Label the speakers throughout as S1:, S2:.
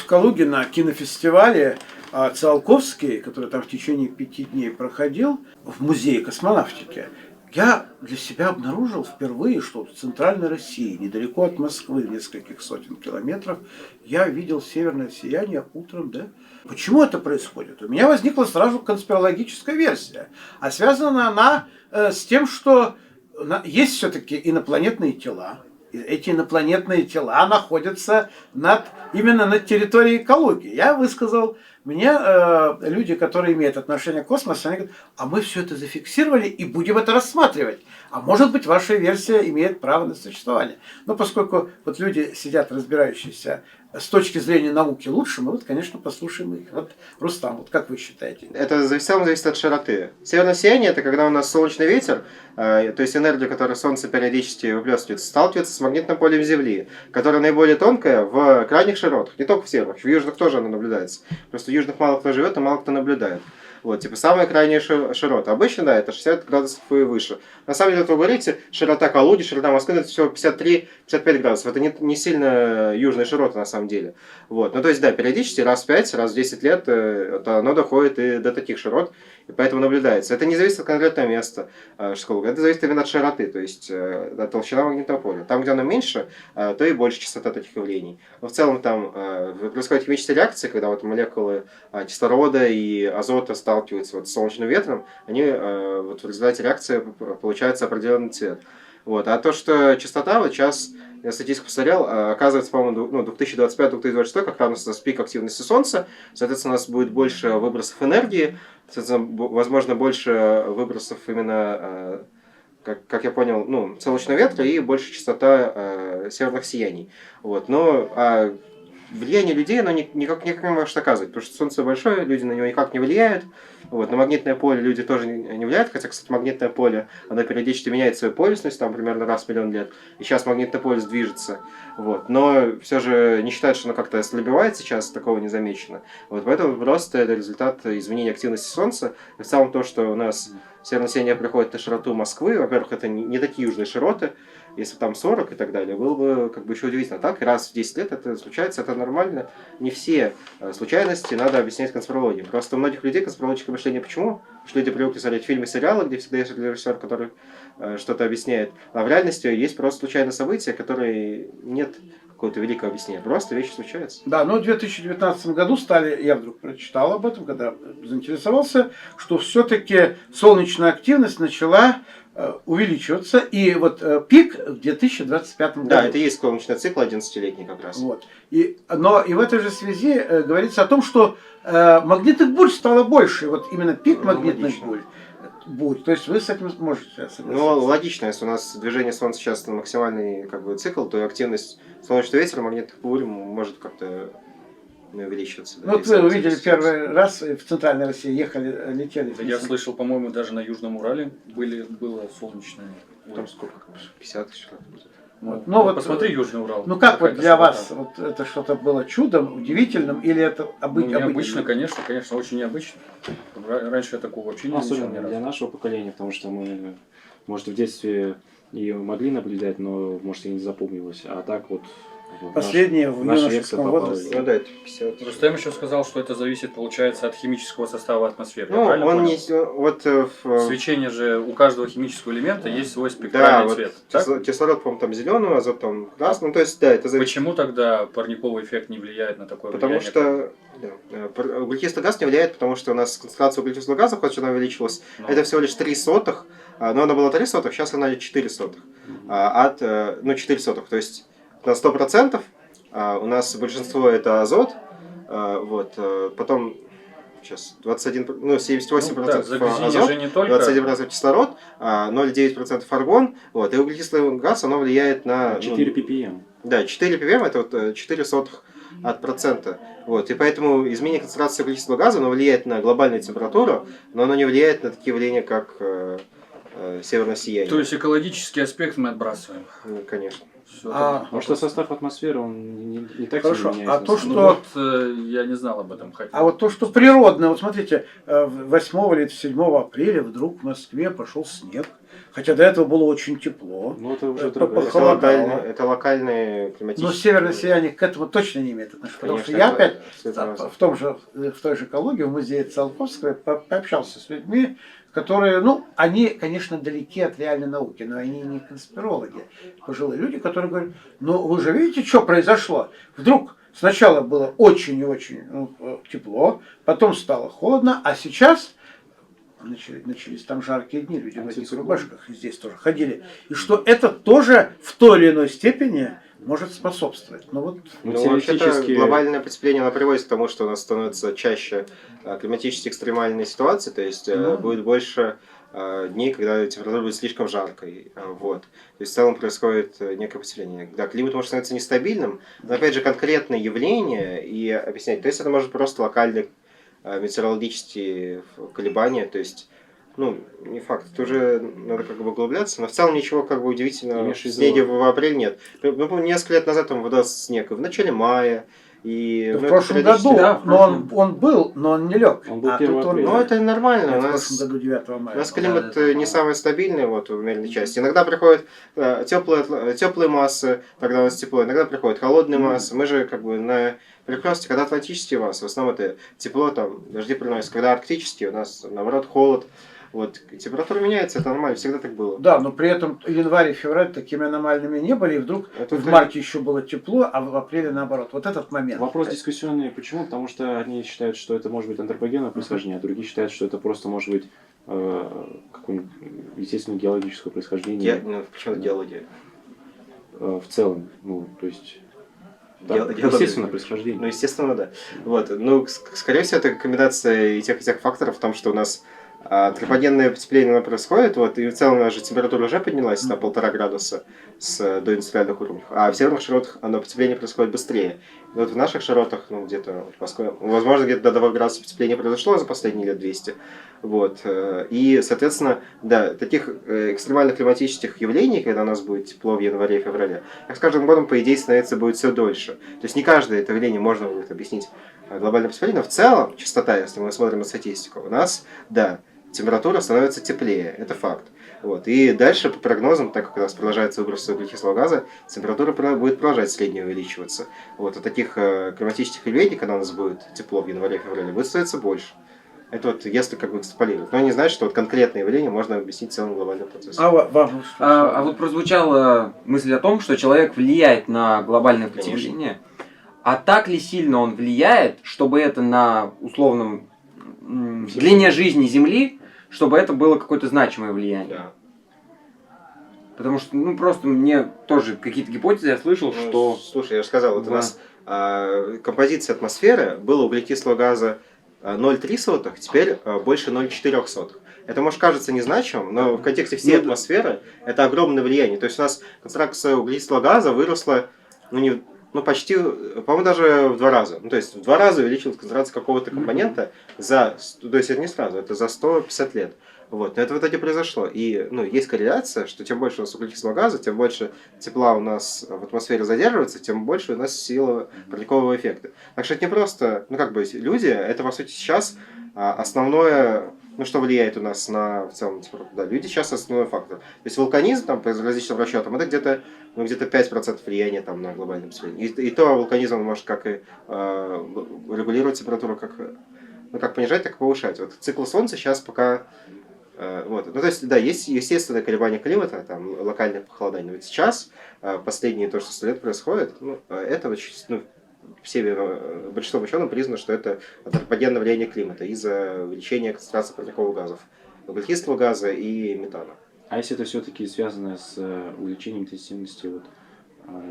S1: Калуге на кинофестивале Циолковский, который там в течение 5 дней проходил, в музее космонавтики, я для себя обнаружил впервые, что в центральной России, недалеко от Москвы, в нескольких сотен километров, я видел северное сияние утром, да? Почему это происходит? У меня возникла сразу конспирологическая версия. А связана она с тем, что есть все-таки инопланетные тела. И эти инопланетные тела находятся именно над территорией Калуги. Я высказал, мне люди, которые имеют отношение к космосу, они говорят, а мы все это зафиксировали и будем это рассматривать. А может быть, ваша версия имеет право на существование. Но поскольку вот люди сидят, разбирающиеся с точки зрения науки лучше, мы вот, конечно, послушаем их. Вот, Рустам, вот как вы считаете?
S2: Это зависит от широты. Северное сияние – это когда у нас солнечный ветер, то есть энергия, которую Солнце периодически выплескивает, сталкивается с магнитным полем Земли, которое наиболее тонкое в крайних широтах, не только в северных, в южных тоже оно наблюдается. Просто в южных мало кто живет, и мало кто наблюдает. Вот, типа самая крайняя широта. Обычно, да, это 60 градусов и выше. На самом деле, вот вы говорите, широта Калуги, широта Москвы, это всего 53-55 градусов. Это не сильно южная широта на самом деле. Вот. Ну, то есть, да, периодически раз в 5, раз в 10 лет оно доходит и до таких широт, и поэтому наблюдается. Это не зависит от конкретного места, это зависит именно от широты, то есть от толщины магнитного поля. Там, где оно меньше, то и больше частота таких явлений. Но в целом там происходит химическая реакция, когда вот молекулы кислорода и азота сталкиваются вот с солнечным ветром, они вот в результате реакции получается определенный цвет. Вот. А то, что частота, вот сейчас я статистику посмотрел, оказывается, по-моему, 2025-2026, как раз у нас пик активности Солнца, соответственно, у нас будет больше выбросов энергии, соответственно, возможно, больше выбросов именно, как я понял, солнечного ветра и больше частота северных сияний. Вот. Но влияние людей оно никак не может оказывать, потому что Солнце большое, люди на него никак не влияют. Вот. На магнитное поле люди тоже не влияют, хотя, кстати, магнитное поле, оно периодически меняет свою полюсность, там примерно раз в миллион лет, и сейчас магнитный полюс движется. Вот. Но все же не считают, что оно как-то ослабевает сейчас, такого не замечено. Вот. Поэтому просто это результат изменения активности Солнца. И в целом то, что у нас северное сияние приходит на широту Москвы, во-первых, это не такие южные широты, если там 40 и так далее, было бы как бы еще удивительно. Так, раз в 10 лет это случается, это нормально. Не все случайности надо объяснять конспирологией. Просто у многих людей конспирологическое мышление почему? Потому что люди привыкли смотреть фильмы и сериалы, где всегда есть режиссер, который что-то объясняет. А в реальности есть просто случайные события, которые нет какого-то великого объяснения. Просто вещи случаются.
S1: Да, но в 2019 году я вдруг прочитал об этом, когда заинтересовался, что все-таки солнечная активность начала увеличиваться, и вот пик в 2025 году.
S2: Да, это и есть солнечный цикл 11-летний как раз.
S1: Вот. Но и в этой же связи говорится о том, что магнитных бурь стало больше, вот именно пик магнитных бурь. То есть вы с этим можете согласиться?
S2: Ну, логично, если у нас движение Солнца сейчас на максимальный цикл, то активность солнечного ветра, магнитных бурь может как-то увеличиваться.
S1: Ну, вот вы увидели первый раз в центральной России, летели.
S3: Да, я слышал, по-моему, даже на Южном Урале было солнечное.
S2: Там сколько? 50 еще
S1: вот,
S3: посмотри Южный Урал.
S1: Ну как вот для вас вот это что-то было чудом, удивительным, или это
S3: необычно, конечно, очень необычно. Раньше я такого вообще не видел.
S4: Особенно для нашего поколения, потому что мы, может, в детстве и могли наблюдать, но, может, и не запомнилось. А так вот
S1: последнее в юношеском возрасте.
S2: Ну да, это 50.
S3: Рустем еще сказал, что это зависит, получается, от химического состава атмосферы.
S2: Ну, он не...
S3: Свечение же у каждого химического элемента есть свой спектральный цвет.
S2: Вот кислород, по-моему, там зеленый, азот там красный. Ну, то есть, да, это зависит.
S3: Почему тогда парниковый эффект не влияет на такое
S2: влияние? Потому что углекислый газ не влияет, потому что у нас концентрация углекислого газа, хоть она увеличилась, это всего лишь 3 сотых, но она была 3 сотых, сейчас она 4 сотых. 4 сотых, то есть на 100% у нас большинство это азот, потом сейчас 78% азот, 21% кислород, 0,9% аргон, и углекислый газ, оно влияет на...
S4: 4 ppm.
S2: Да, 4 ppm это 4 сотых от процента. И поэтому изменение концентрации углекислого газа, оно влияет на глобальную температуру, но оно не влияет на такие явления, как северное сияние.
S3: То есть экологический аспект мы отбрасываем?
S2: Конечно.
S4: Потому что состав атмосферы, он не так
S1: хорошо.
S4: сильно меняется.
S1: А то, что...
S3: я не знал об этом.
S1: А вот то, что природно, вот смотрите, 8 или 7 апреля вдруг в Москве пошел снег. Хотя до этого было очень тепло.
S4: Ну, это уже
S1: Это
S4: другая
S1: похолодало.
S2: Это локальные климатические...
S1: Но северные сияние к этому точно не имеет отношения. Потому что
S2: Конечно,
S1: я опять
S2: это
S1: в той же Калуге, в музее Циолковского, пообщался с людьми, которые, они, конечно, далеки от реальной науки, но они не конспирологи. Пожилые люди, которые говорят, вы же видите, что произошло? Вдруг сначала было очень и очень тепло, потом стало холодно, а сейчас начались там жаркие дни, люди в этих рубашках здесь тоже ходили. И что это тоже в той или иной степени может способствовать.
S2: Вообще-то глобальное потепление оно приводит к тому, что у нас становится чаще климатически экстремальные ситуации, то есть будет больше дней, когда температура будет слишком жаркой. Вот. То есть в целом происходит некое потепление. Да, климат может становиться нестабильным, но опять же конкретные явления и объяснять. То есть это может просто локальные метеорологические колебания, то есть не факт, это уже надо углубляться, но в целом ничего удивительного в снеге в апреле нет. Несколько лет назад там выдался снег и в начале мая, и
S1: в прошлом году,
S3: да,
S1: но он был, но он не лег.
S4: Он был 1 апреля.
S2: Ну это нормально.
S1: В прошлом году 9 мая.
S2: У нас климат не самый стабильный в умеренной части. Иногда приходят теплые массы, когда у нас тепло, иногда приходят холодные массы. Мы же на перекрестке, когда атлантические массы, в основном это тепло, там дожди приносят. Когда арктические, у нас наоборот холод. Вот, температура меняется, это нормально, всегда так было.
S1: Да, но при этом январь и февраль такими аномальными не были, и вдруг в марте еще было тепло, а в апреле наоборот. Вот этот момент.
S4: Вопрос дискуссионный. Почему? Потому что одни считают, что это может быть антропогенное происхождение, а другие считают, что это просто может быть какое-нибудь естественное геологическое происхождение.
S2: Почему геология?
S4: В целом, то есть... естественное происхождение.
S2: Естественно, да. Вот. Скорее всего, это комбинация и тех факторов в том, что у нас антропогенное потепление происходит, и в целом у нас же температура уже поднялась на 1,5 градуса с доиндустриальных уровней. А в северных широтах потепление происходит быстрее. И в наших широтах, где-то, возможно, где-то до 2 градусов потепления произошло за последние лет 200. Вот. И, соответственно, да, таких экстремальных климатических явлений, когда у нас будет тепло в январе и феврале, с каждым годом, по идее, становится будет все дольше. То есть не каждое это явление можно будет объяснить глобальным потеплением, но в целом, частота, если мы смотрим на статистику, у нас, да, температура становится теплее, это факт. Вот. И дальше, по прогнозам, так как у нас продолжается выброс углекислого газа, температура будет продолжать средне увеличиваться. Вот. А таких климатических явлений, когда у нас будет тепло в январе-феврале, будет становиться больше. Это если экстраполировать. Но не значит, что конкретное явление можно объяснить целым глобальным процессом.
S5: Вот прозвучала мысль о том, что человек влияет на глобальное потепление. А так ли сильно он влияет, чтобы это на условном длине жизни Земли, чтобы это было какое-то значимое влияние?
S2: Да.
S5: Потому что, просто мне тоже какие-то гипотезы я слышал, что...
S2: Слушай, я же сказал, у нас композиция атмосферы было углекислого газа 0,03, теперь больше 0,04. Это, может, кажется незначимым, но в контексте всей атмосферы это огромное влияние. То есть у нас концентрация углекислого газа выросла, почти, по-моему, даже в 2 раза. То есть в 2 раза увеличилась концентрация какого-то компонента то есть это не сразу, это за 150 лет. Вот. Но это в итоге произошло. И есть корреляция, что чем больше у нас углекислого газа, тем больше тепла у нас в атмосфере задерживается, тем больше у нас сила парникового эффекта. Так что это не просто, люди, это по сути сейчас основное, что влияет у нас на в целом температуру. Да, люди сейчас основной фактор. То есть вулканизм по различным расчетам это где-то 5% влияния на глобальное потепление. И то вулканизм он может как и регулировать температуру, как понижать, так и повышать. Вот цикл Солнца сейчас пока... то есть, да, есть естественное колебание климата, локальное похолодание. Но ведь сейчас, последние 100 лет происходит, это большинство ученых признано, что это антропогенное влияние климата из-за увеличения концентрации парниковых газов, углекислого газа и метана.
S4: А если это все-таки связано с увеличением интенсивности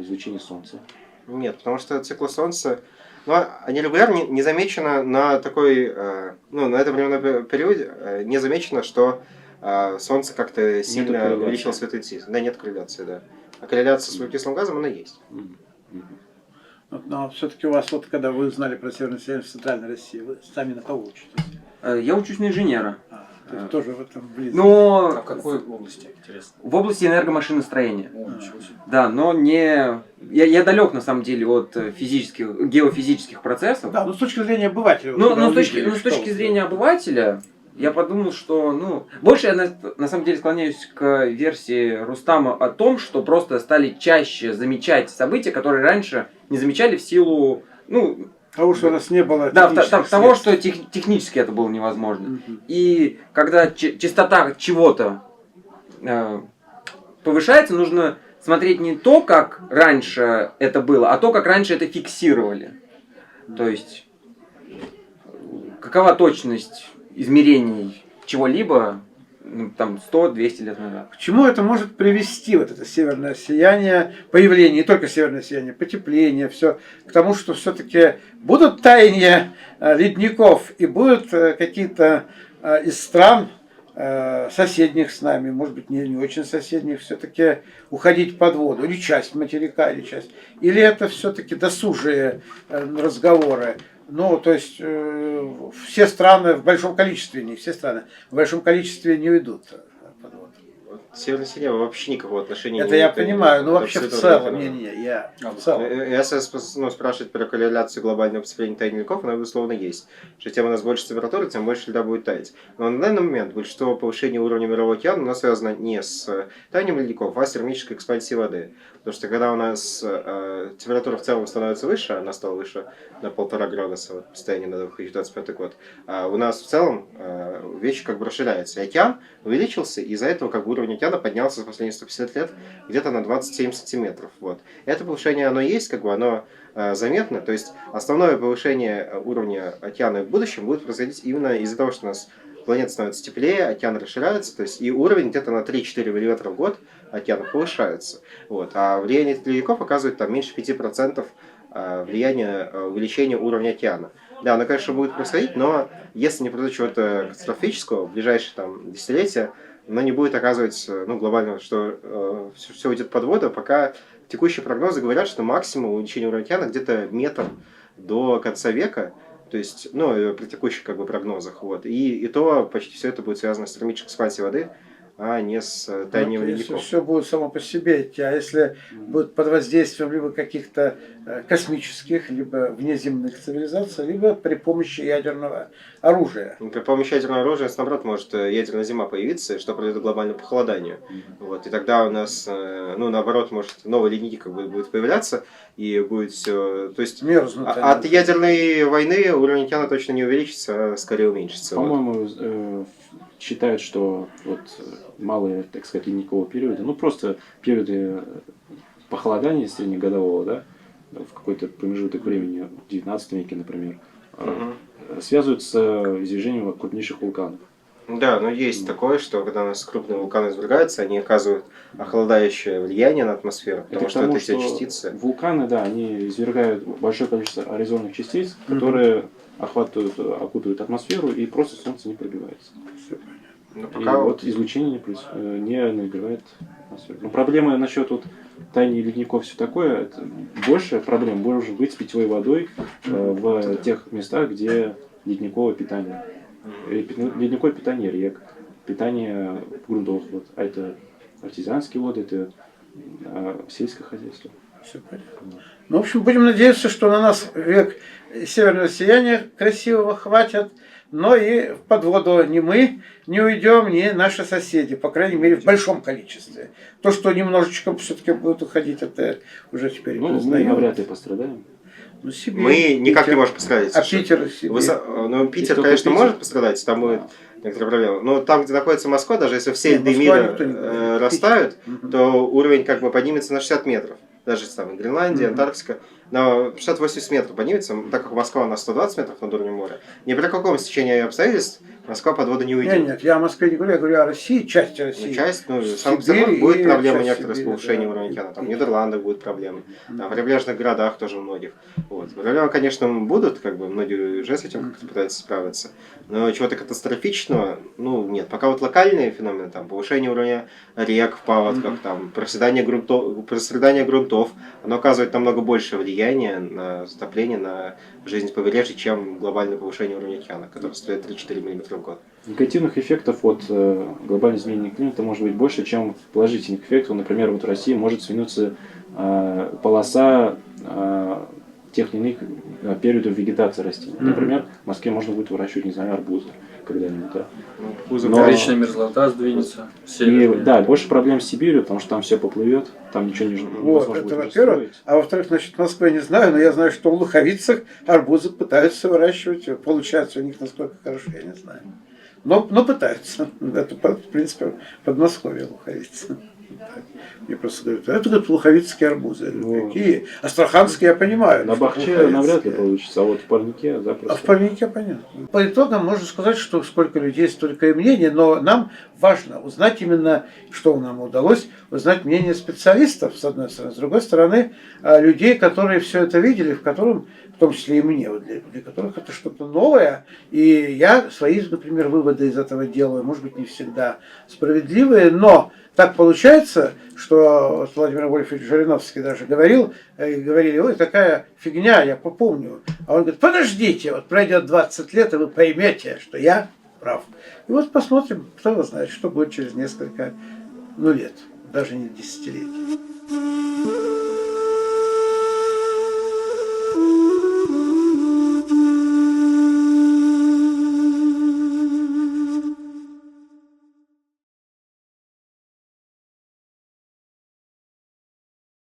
S4: излучения Солнца?
S2: Нет, потому что циклы Солнца, анирегуляр не замечено на такой, на этом временном периоде, не замечено, что Солнце как-то сильно увеличило свою интенсивность. Да, нет корреляции, да. А корреляция с углекислым газом, она есть.
S1: Но все-таки у вас, когда вы узнали про северное сияние в Центральной России, вы сами на кого учитесь?
S5: Я учусь на инженера.
S1: Ты тоже в этом близко.
S5: Но...
S3: А в какой области, интересно?
S5: В области энергомашиностроения.
S3: Ничего себе.
S5: Да, но не... Я далек, на самом деле, от геофизических процессов.
S1: Да, с точки зрения обывателя.
S5: С точки зрения обывателя, я подумал, что, ну, больше я на самом деле склоняюсь к версии Рустама о том, что просто стали чаще замечать события, которые раньше не замечали в силу, ну,
S1: Потому что у нас не было
S5: да,
S1: технических
S5: того,
S1: средств.
S5: что технически это было невозможно. И когда частота чего-то повышается, нужно смотреть не то, как раньше это было, а то, как раньше это фиксировали. То есть, какова точность измерений чего-либо, ну, там, 100-200 лет назад.
S1: К чему это может привести, вот это северное сияние, появление, не только северное сияние, потепление, все, к тому, что все-таки будут таяния ледников и будут какие-то из стран соседних с нами, может быть, не очень соседних, все-таки уходить под воду, или часть материка, или часть. Или это все-таки досужие разговоры. Ну, то есть все страны в большом количестве, не все страны, в большом количестве не ведут под воду.
S2: Северное сияние вообще никакого отношения
S1: Это
S2: не
S1: я
S2: имеет.
S1: понимаю, но вообще в
S2: абсолютно
S1: целом,
S2: никакого.
S1: я в целом.
S2: Если спрашивать про корреляцию глобального потепления таяния льдов, она, безусловно, есть. Что тем у нас больше температуры, тем больше льда будет таять. Но на данный момент большинство повышения уровня мирового океана у нас связано не с таянием ледников, а с термической экспансией воды. Потому что когда у нас температура в целом становится выше, она стала выше на 1,5 градуса вот, по состоянию на 2025 год, у нас в целом вещи как бы расширяются. И океан увеличился, и из-за этого как бы уровень океана поднялся за последние 150 лет где-то на 27 сантиметров. Вот. Это повышение, оно есть, как бы оно заметно. То есть основное повышение уровня океана в будущем будет происходить именно из-за того, что у нас планета становится теплее, океан расширяется, то есть и уровень где-то на 3-4 мм в год океана повышается. Вот. А влияние ледников оказывает там меньше 5% влияния увеличения уровня океана. Да, оно, конечно, будет происходить, но если не произойдет чего-то катастрофического в ближайшие там, десятилетия, оно не будет оказывать глобально, что все уйдет под воду, пока текущие прогнозы говорят, что максимум увеличения уровня океана где-то метр до конца века, то есть, при текущих как бы прогнозах, вот. И то почти все это будет связано с термической экспансией воды, а не с таянием
S1: Если
S2: ледников.
S1: все будет само по себе идти, а если будет под воздействием либо каких-то космических, либо внеземных цивилизаций, либо при помощи ядерного оружия.
S2: При помощи ядерного оружия, наоборот, может ядерная зима появиться, что приведет к глобальному похолоданию. Вот. И тогда у нас, наоборот, может новые ледники как бы будут появляться, и будет все... То есть
S1: Мерзнут они.
S2: от ядерной войны уровень океана точно не увеличится, а скорее уменьшится.
S4: По-моему, считают, что вот малые, так сказать, ледниковые периоды, просто периоды похолодания среднегодового, да, в какой-то промежуток времени, в 19 веке, например, связываются с извержением крупнейших вулканов.
S2: Да, но есть такое, что когда у нас крупные вулканы извергаются, они оказывают охлаждающее влияние на атмосферу, потому что это все частицы.
S4: Вулканы, да, они извергают большое количество аэрозольных частиц, которые окутывают атмосферу, и просто Солнце не пробивается. И вот излучение не нагревает атмосферу. Но проблема насчет таяния ледников, все такое, это больше проблем может быть с питьевой водой в тех местах, где ледниковое питание. Ледниковое питание рек, питание грунтов, а это артезианские воды, это сельское хозяйство.
S1: Все понятно. В общем, будем надеяться, что на нас век северного сияния красивого хватит, но и под воду ни мы не уйдем, ни наши соседи, по крайней мере, в большом количестве. То, что немножечко все-таки будет уходить, это уже теперь
S4: мы
S1: признаем.
S4: навряд ли пострадаем.
S1: Сибирь,
S2: Мы никак
S1: Питер.
S2: не можем пострадать.
S1: А Питер, Сибирь.
S2: Питер, конечно, может пострадать, там будет некоторые проблемы. Но там, где находится Москва, даже если все льды мира растают, то уровень как бы поднимется на 60 метров. Даже там Гренландия, Антарктика. На 60-80 метров поднимется, так как Москва на 120 метров над уровнем моря. Ни при каком стечении обстоятельств Москва под воду не уйдет.
S1: Нет, я о Москве не говорю, я говорю о России, части России.
S2: Сам
S1: Сибирь
S2: будет
S1: и
S2: проблема
S1: часть
S2: некоторых с
S1: Сибири,
S2: повышением
S1: да.
S2: уровня океана. Там в Нидерландах будут проблемы, там, в прибрежных городах тоже многих. Вот. Проблемы, конечно, будут, как бы многие уже с этим как-то пытаются справиться. Но чего-то катастрофичного, нет. Пока вот локальные феномены, там, повышение уровня рек в паводках, там, проседание грунтов, оно оказывает намного больше влияния на затопление, на жизнь побережья, чем глобальное повышение уровня океана, которое стоит 3-4 мм в год.
S4: Негативных эффектов от глобального изменения климата может быть больше, чем положительных эффектов. Например, в России может сдвинуться полоса тех или иных периодов вегетации растений. Например, в Москве можно будет выращивать, не знаю, арбузы когда-нибудь, да.
S3: Вторичная мерзлота сдвинется.
S4: И, да, больше проблем с Сибирью, потому что там все поплывет, там ничего не
S1: Вот,
S4: невозможно
S1: это
S4: будет
S1: во-первых.
S4: строить.
S1: А во-вторых, значит, в Москве не знаю, но я знаю, что в Луховицах арбузы пытаются выращивать. Получается у них насколько хорошо, я не знаю. Но пытаются. Это, в принципе, Подмосковье Луховицы. Мне просто говорят, это говорят, луховицкие арбузы. Я говорю, какие? Астраханские я понимаю.
S4: На Бахче навряд ли получится, а вот в Парнике запросто.
S1: А в Парнике понятно. По итогам можно сказать, что сколько людей, столько и мнений, но нам важно узнать именно, что нам удалось, узнать мнение специалистов, с одной стороны. С другой стороны, людей, которые все это видели, в том числе и мне, для которых это что-то новое. И я свои, например, выводы из этого делаю, может быть, не всегда справедливые, но так получается, что Владимир Вольфович Жириновский даже говорили, ой, такая фигня, я попомню. А он говорит, подождите, вот пройдет 20 лет, и вы поймете, что я прав. И вот посмотрим, кто его знает, что будет через несколько лет, даже не десятилетий.